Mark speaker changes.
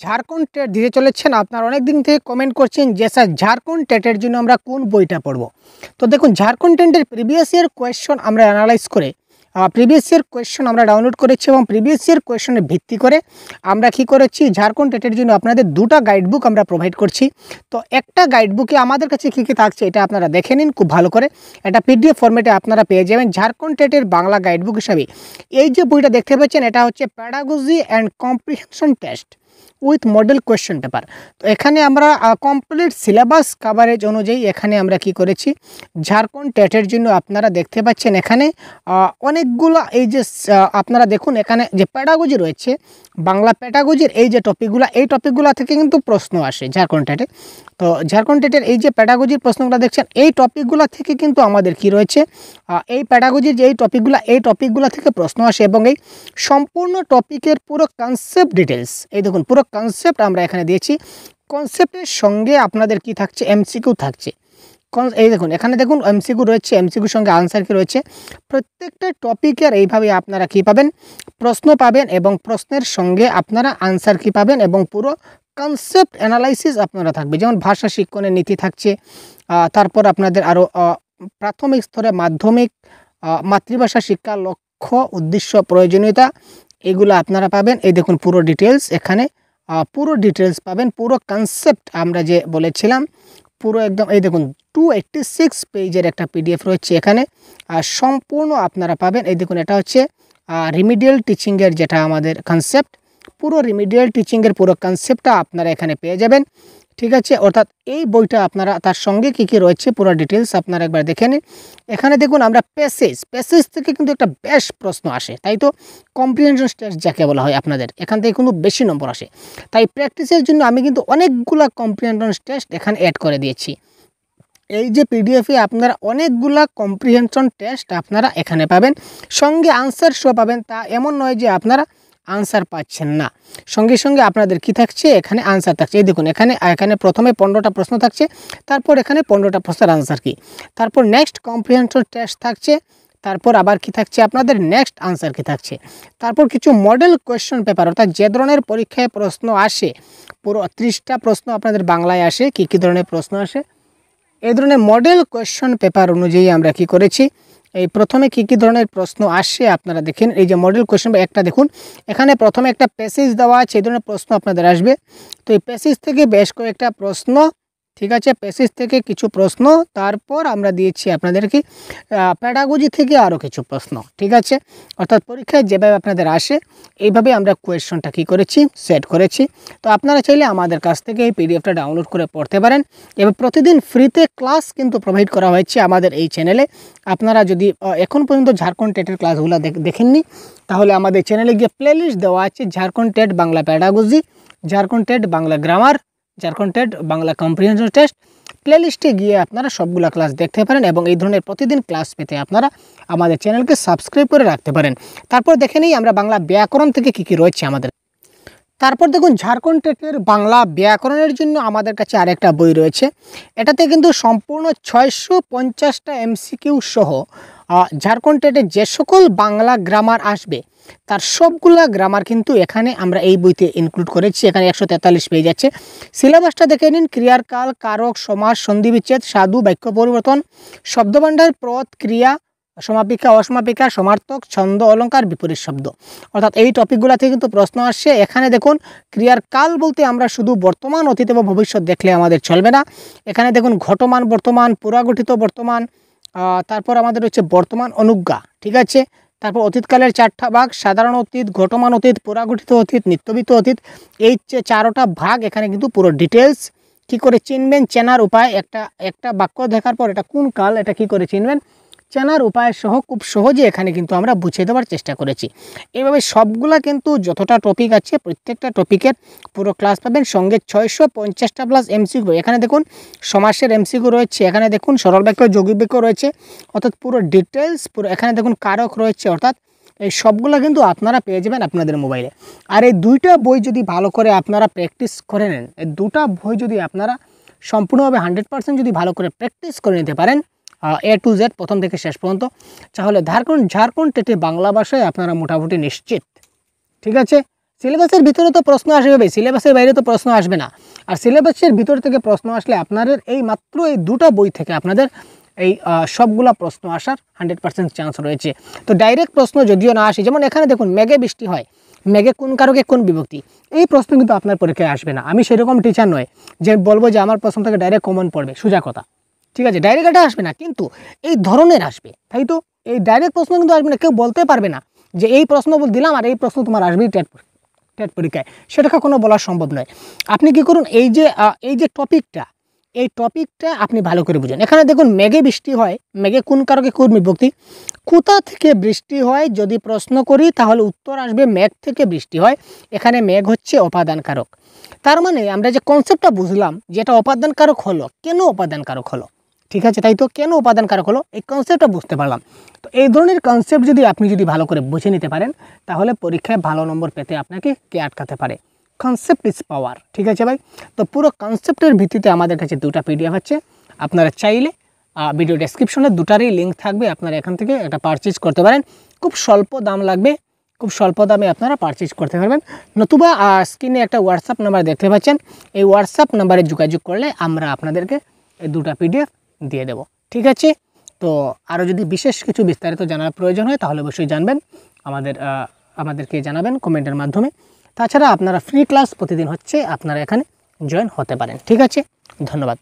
Speaker 1: Jharkhand TET দিতে চলেছেন। আপনারা অনেক দিন থেকে কমেন্ট করছেন যে স্যার ঝাড়খণ্ড টেটের জন্য আমরা কোন বইটা পড়ব। তো দেখুন, ঝাড়খণ্ড টেটের প্রিভিয়াস ইয়ার কোয়েশ্চন আমরা অ্যানালাইজ করে প্রিভিয়াস ইয়ার কোয়েশ্চন আমরা ডাউনলোড করেছি এবং প্রিভিয়াস ইয়ার কোয়েশ্চনের ভিত্তি করে আমরা কী করেছি, ঝাড়খণ্ড টেটের জন্য আপনাদের দুটো গাইড বুক আমরা প্রোভাইড করছি। তো একটা গাইড বুকে আমাদের কাছে কী কী থাকছে এটা আপনারা দেখে নিন খুব ভালো করে। এটা পিডিএফ ফরম্যাটে আপনারা পেয়ে যাবেন। ঝাড়খণ্ড টেটের বাংলা গাইড বুক হিসাবে এই যে বইটা দেখতে পাচ্ছেন, এটা হচ্ছে pedagogy and comprehension test with model question paper. তো এখানে আমরা কমপ্লিট সিলেবাস কাভারেজ অনুযায়ী এখানে আমরা কি করেছি, ঝাড়খণ্ড টেটের জন্য আপনারা দেখতে পাচ্ছেন এখানে অনেকগুলো এই যে আপনারা দেখুন এখানে যে প্যাডাগজি রয়েছে, বাংলা প্যাডাগজির এই যে টপিকগুলো, এই টপিকগুলো থেকে কিন্তু প্রশ্ন আসে ঝাড়খণ্ড টেটে। তো ঝাড়খণ্ড টেটের এই যে প্যাডাগজির প্রশ্নগুলো দেখছেন, এই টপিকগুলো থেকে কিন্তু আমাদের কি রয়েছে, এই প্যাডাগজির যে এই টপিকগুলো থেকে প্রশ্ন আসে এবং এই সম্পূর্ণ টপিকের পুরো কনসেপ্ট ডিটেলস, এই দেখুন পুরো কনসেপ্ট আমরা এখানে দিয়েছি। কনসেপ্টের সঙ্গে আপনাদের কি থাকছে, এমসিকিউ থাকছে। এই দেখুন এখানে দেখুন এমসিকিউ রয়েছে, এমসিকিউর সঙ্গে আনসার কি রয়েছে। প্রত্যেকটা টপিকের এইভাবে আপনারা কি পাবেন, প্রশ্ন পাবেন এবং প্রশ্নের সঙ্গে আপনারা আনসার কি পাবেন এবং পুরো কনসেপ্ট অ্যানালাইসিস আপনারা থাকবে। যেমন ভাষা শিক্ষণের নীতি থাকছে, তারপর আপনাদের আরও প্রাথমিক স্তরে মাধ্যমিক মাতৃভাষা শিক্ষার লক্ষ্য উদ্দেশ্য প্রয়োজনীয়তা এগুলো আপনারা পাবেন। এই দেখুন পুরো ডিটেলস, এখানে পুরো ডিটেলস পাবেন, পুরো কনসেপ্ট আমরা যে বলেছিলাম পুরো একদম। এই দেখুন 286 পেজের একটা পিডিএফ রয়েছে এখানে, সম্পূর্ণ আপনারা পাবেন। এই দেখুন এটা হচ্ছে রিমিডিয়াল টিচিংয়ের যেটা আমাদের কনসেপ্ট, পুরো রিমিডিয়াল টিচিংয়ের পুরো কনসেপ্টটা আপনারা এখানে পেয়ে যাবেন। ঠিক আছে, অর্থাৎ এই বইটা আপনারা তার সঙ্গে কী কী রয়েছে পুরো ডিটেলস আপনারা একবার দেখে নিন। এখানে দেখুন আমরা প্যাসেজ থেকে কিন্তু একটা বেশ প্রশ্ন আসে, তাই তো কম্প্রিহেনশন টেস্ট যাকে বলা হয় আপনাদের এখান থেকে কিন্তু বেশি নম্বর আসে। তাই প্র্যাকটিসের জন্য আমি কিন্তু অনেকগুলা কম্প্রিহেনশন টেস্ট এখানে অ্যাড করে দিয়েছি। এই যে পিডিএফে আপনারা অনেকগুলা কম্প্রিহেনশন টেস্ট আপনারা এখানে পাবেন, সঙ্গে আনসার শো পাবেন। তা এমন নয় যে আপনারা আনসার পাচ্ছেন না, সঙ্গে সঙ্গে আপনাদের কি থাকছে, এখানে আনসার থাকছে। এই দেখুন এখানে প্রথমে 15টা প্রশ্ন থাকছে, তারপর এখানে 15টা প্রশ্নের আনসার কি, তারপর নেক্সট কম্প্রিহেনশন টেস্ট থাকছে, তারপর আবার কি থাকছে আপনাদের নেক্সট আনসার কি থাকছে, তারপর কিছু মডেল কোয়েশ্চন পেপার, অর্থাৎ যে ধরনের পরীক্ষায় প্রশ্ন আসে পুরো 30টা প্রশ্ন আপনাদের বাংলায় আসে, কী ধরনের প্রশ্ন আসে এই ধরনের মডেল কোয়েশ্চন পেপার অনুযায়ী আমরা কি করেছি, এই প্রথমে কী ধরনের প্রশ্ন আসে আপনারা দেখেন। এই যে মডেল কোয়েশ্চন একটা দেখুন, এখানে প্রথমে একটা প্যাসেজ দেওয়া আছে, এই ধরনের প্রশ্ন আপনাদের আসবে। তো এই প্যাসেজ থেকে বেশ কয়েকটা প্রশ্ন, ঠিক আছে, প্যাসেজ থেকে কিছু প্রশ্ন, তারপর আমরা দিয়েছি আপনাদেরকে প্যাডাগজি থেকে আরও কিছু প্রশ্ন। ঠিক আছে, অর্থাৎ পরীক্ষায় যেভাবে আপনাদের আসে এইভাবে আমরা কোয়েশ্চনটা কী করেছি, সেট করেছি। তো আপনারা চাইলে আমাদের কাছ থেকে এই পিডিএফটা ডাউনলোড করে পড়তে পারেন এবং প্রতিদিন ফ্রিতে ক্লাস কিন্তু প্রোভাইড করা হয়েছে আমাদের এই চ্যানেলে। আপনারা যদি এখন পর্যন্ত ঝাড়খণ্ড টেটের ক্লাসগুলো দেখেননি, তাহলে আমাদের চ্যানেলে গিয়ে প্লেলিস্ট দেওয়া আছে, Jharkhand TET Bangla pedagogy, Jharkhand TET Bangla grammar, Jharkhand TET Bangla comprehension test, প্লেলিস্টে গিয়ে আপনারা সবগুলো ক্লাস দেখতে পারেন এবং এই ধরনের প্রতিদিন ক্লাস পেতে আপনারা আমাদের চ্যানেলকে সাবস্ক্রাইব করে রাখতে পারেন। তারপর দেখে নিই আমরা বাংলা ব্যাকরণ থেকে কী কী রয়েছে আমাদের। তারপর দেখুন ঝাড়খণ্ড টেটের বাংলা ব্যাকরণের জন্য আমাদের কাছে আরেকটা বই রয়েছে। এটাতে কিন্তু সম্পূর্ণ 650টা এমসিকিউ সহ ঝাড়খণ্ড টেটের যে সকল বাংলা গ্রামার আসবে তার সবগুলা গ্রামার কিন্তু এখানে আমরা এই বইতে ইনক্লুড করেছি। এখানে 143 পেজ আছে। সিলেবাসটা দেখে নিন, ক্রিয়ার কাল, কারক, সমাস, সন্ধিবিচ্ছেদ, সাধু, বাক্য পরিবর্তন, শব্দভাণ্ডার, পদ, ক্রিয়া, সমাপিকা, অসমাপিকা, সমার্থক, ছন্দ, অলঙ্কার, বিপরীত শব্দ, অর্থাৎ এই টপিকগুলো থেকে কিন্তু প্রশ্ন আসছে। এখানে দেখুন ক্রিয়ার কাল বলতে আমরা শুধু বর্তমান, অতীত এবং ভবিষ্যৎ দেখলে আমাদের চলবে না। এখানে দেখুন ঘটমান বর্তমান, পুরাগঠিত বর্তমান, তারপর আমাদের হচ্ছে বর্তমান অনুজ্ঞা, ঠিক আছে। তারপর অতীতকালের 4টা ভাগ, সাধারণ অতীত, ঘটমান অতীত, পুরাগঠিত অতীত, নিত্যবিত অতীত, এই যে 4টা ভাগ এখানে কিন্তু পুরো ডিটেলস কী করে চিনবেন, চেনার উপায়, একটা বাক্য দেখার পর এটা কোন কাল, এটা কী করে চিনবেন, চেনার উপায় সহ খুব সহজে এখানে কিন্তু আমরা বুঝিয়ে দেওয়ার চেষ্টা করেছি। এইভাবে সবগুলা কিন্তু যতটা টপিক আছে প্রত্যেকটা টপিকের পুরো ক্লাস পাবেন, সঙ্গে 650টা প্লাস এমসিকিউ। এখানে দেখুন সমাসের এমসিকিউ রয়েছে, এখানে দেখুন সরল বাক্য, যৌগিক বাক্য রয়েছে, অর্থাৎ পুরো ডিটেলস পুরো। এখানে দেখুন কারক রয়েছে, অর্থাৎ এই সবগুলো কিন্তু আপনারা পেয়ে যাবেন আপনাদের মোবাইলে। আর এই দুইটা বই যদি ভালো করে আপনারা প্র্যাকটিস করে নেন, এই দুটা বই যদি আপনারা সম্পূর্ণভাবে 100% যদি ভালো করে প্র্যাকটিস করে নিতে পারেন A to Z প্রথম থেকে শেষ পর্যন্ত, তাহলে ঝাড়খণ্ড টেটে বাংলা ভাষায় আপনারা মোটামুটি নিশ্চিত। ঠিক আছে, সিলেবাসের ভিতরে তো প্রশ্ন আসবে, সিলেবাসের বাইরে তো প্রশ্ন আসবে না। আর সিলেবাসের ভিতর থেকে প্রশ্ন আসলে আপনাদের এই মাত্র এই দুটো বই থেকে আপনাদের এই সবগুলা প্রশ্ন আসার 100% চান্স রয়েছে। তো ডাইরেক্ট প্রশ্ন যদিও না আসে, যেমন এখানে দেখুন মেঘে বৃষ্টি হয়, মেঘে কোন কারকে কোন বিভক্তি, এই প্রশ্ন কিন্তু আপনার পরীক্ষায় আসবে না। আমি সেরকম টিচার নয় যে বলবো যে আমার প্রশ্ন থেকে ডাইরেক্ট কমন পড়বে, সোজা কথা, ঠিক আছে, ডাইরেক্ট এটা আসবে না, কিন্তু এই ধরনের আসবে, তাই তো? এই ডাইরেক্ট প্রশ্ন কিন্তু আসবে না, কেউ বলতে পারবে না যে এই প্রশ্ন দিলাম আর এই প্রশ্ন তোমার আসবেই টেট পরীক্ষায়, সেটাকে কোনো বলা সম্ভব নয়। আপনি কি করুন, এই যে টপিকটা আপনি ভালো করে বুঝুন। এখানে দেখুন মেঘে বৃষ্টি হয়, মেঘে কোন কারকে কোন বিভক্তি, কোথা থেকে বৃষ্টি হয় যদি প্রশ্ন করি তাহলে উত্তর আসবে মেঘ থেকে বৃষ্টি হয়। এখানে মেঘ হচ্ছে অপাদান কারক। তার মানে আমরা যে কনসেপ্টটা বুঝলাম যেটা অপাদান কারক হলো, কেন অপাদান কারক হলো, ঠিক আছে, তাই তো, কেন উপাদান কারক হলো এই কনসেপ্টটা বুঝতে পারলাম। তো এই ধরনের কনসেপ্ট যদি আপনি ভালো করে বুঝে নিতে পারেন তাহলে পরীক্ষায় ভালো নম্বর পেতে আপনাকে কে আটকাতে পারে। কনসেপ্ট ইজ পাওয়ার, ঠিক আছে ভাই। তো পুরো কনসেপ্টের ভিত্তিতে আমাদের কাছে দুটো পিডিএফ আছে, আপনারা চাইলে ভিডিও ডেসক্রিপশনে দুটারই লিঙ্ক থাকবে, আপনারা এখান থেকে একটা পারচেজ করতে পারেন। খুব স্বল্প দাম লাগবে, খুব স্বল্প দামে আপনারা পারচেজ করতে পারবেন। নতুবা স্ক্রিনে একটা হোয়াটসঅ্যাপ নাম্বার দেখতে পাচ্ছেন, এই হোয়াটসঅ্যাপ নাম্বারে যোগাযোগ করলে আমরা আপনাদেরকে এই দুটো পিডিএফ দিয়ে দেব, ঠিক আছে। তো আরও যদি বিশেষ কিছু বিস্তারিত জানার প্রয়োজন হয় তাহলে অবশ্যই জানবেন, আমাদেরকে জানাবেন কমেন্টের মাধ্যমে। তাছাড়া আপনারা ফ্রি ক্লাস প্রতিদিন হচ্ছে, আপনারা এখানে জয়েন হতে পারেন, ঠিক আছে। ধন্যবাদ।